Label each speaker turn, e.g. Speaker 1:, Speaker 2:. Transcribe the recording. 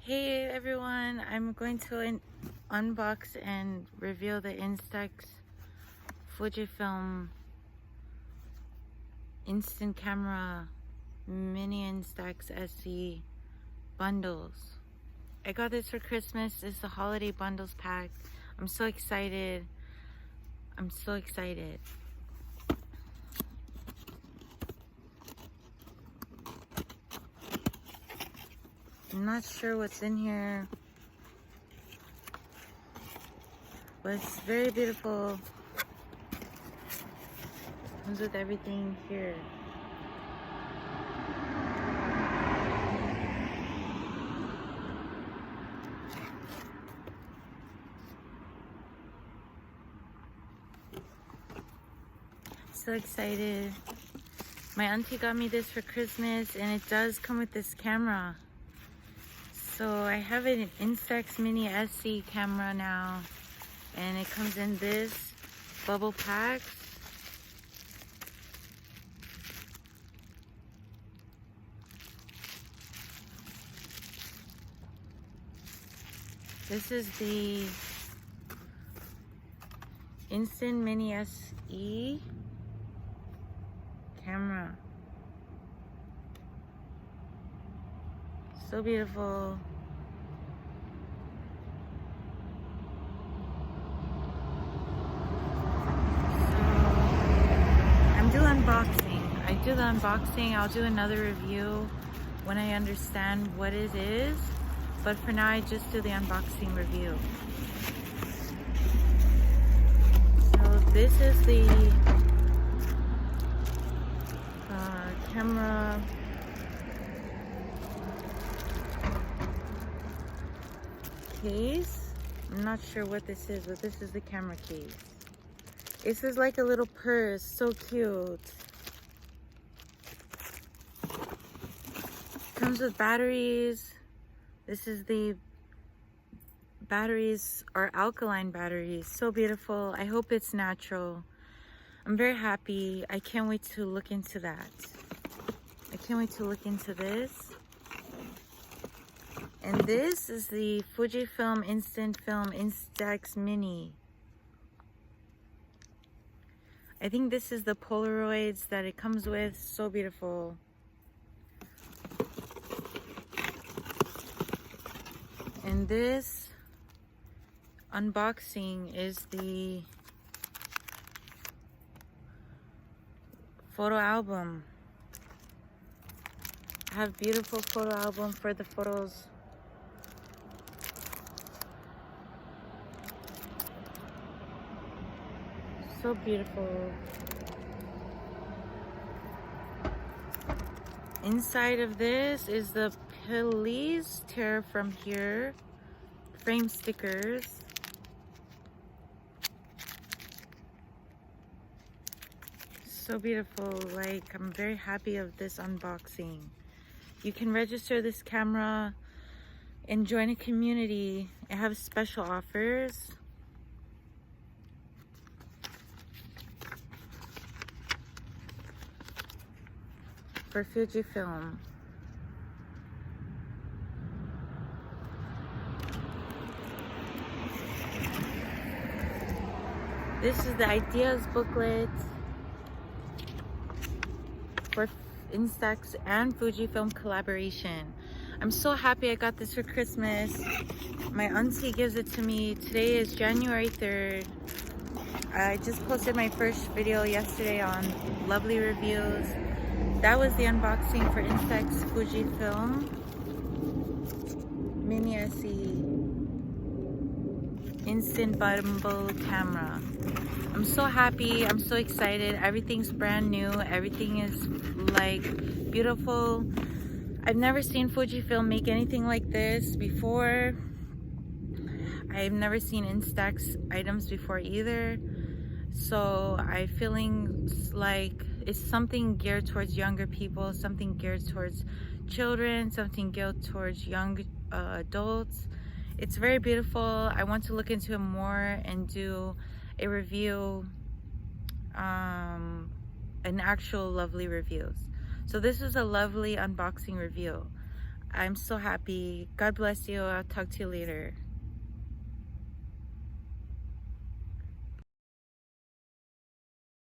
Speaker 1: Hey everyone, I'm going to unbox and reveal the Instax Fujifilm instant camera mini Instax SE bundles. I got this for Christmas. It's the holiday bundles pack. I'm so excited. I'm so excited. I'm not sure what's in here, but it's very beautiful. Comes with everything here. So excited. My auntie got me this for Christmas, and it does come with this camera. So I have an Instax Mini SE camera now, and it comes in this bubble pack. This is the Instant Mini SE camera. So beautiful. I do the unboxing. I'll do another review when I understand what it is, but for now I just do the unboxing review. So this is the camera case. I'm not sure what this is, but this is the camera case. This is like a little purse, so cute. Comes with batteries. This is the batteries, are alkaline batteries. So beautiful. I hope it's natural. I'm very happy. I can't wait to look into that. I can't wait to look into this. And this is the Fujifilm Instant Film Instax Mini. I think this is the Polaroids that it comes with. So beautiful. And this unboxing is the photo album. I have beautiful photo album for the photos. So beautiful. Inside of this is the Please Tear From Here frame stickers. So beautiful. Like, I'm very happy of this unboxing. You can register this camera and join a community. I have special offers. For Fujifilm. This is the ideas booklet for Instax and Fujifilm collaboration. I'm so happy I got this for Christmas. My auntie gives it to me. Today is January 3rd. I just posted my first video yesterday on lovely reviews. That was the unboxing for Instax Fujifilm Mini SE Instant Bubble Camera. I'm so happy. I'm so excited. Everything's brand new. Everything is like beautiful. I've never seen Fujifilm make anything like this before. I've never seen Instax items before either. So I'm feeling like it's something geared towards younger people, something geared towards children, something geared towards young adults. It's very beautiful. I want to look into it more and do a review, an actual lovely reviews. So this is a lovely unboxing review. I'm so happy. God bless you. I'll talk to you later.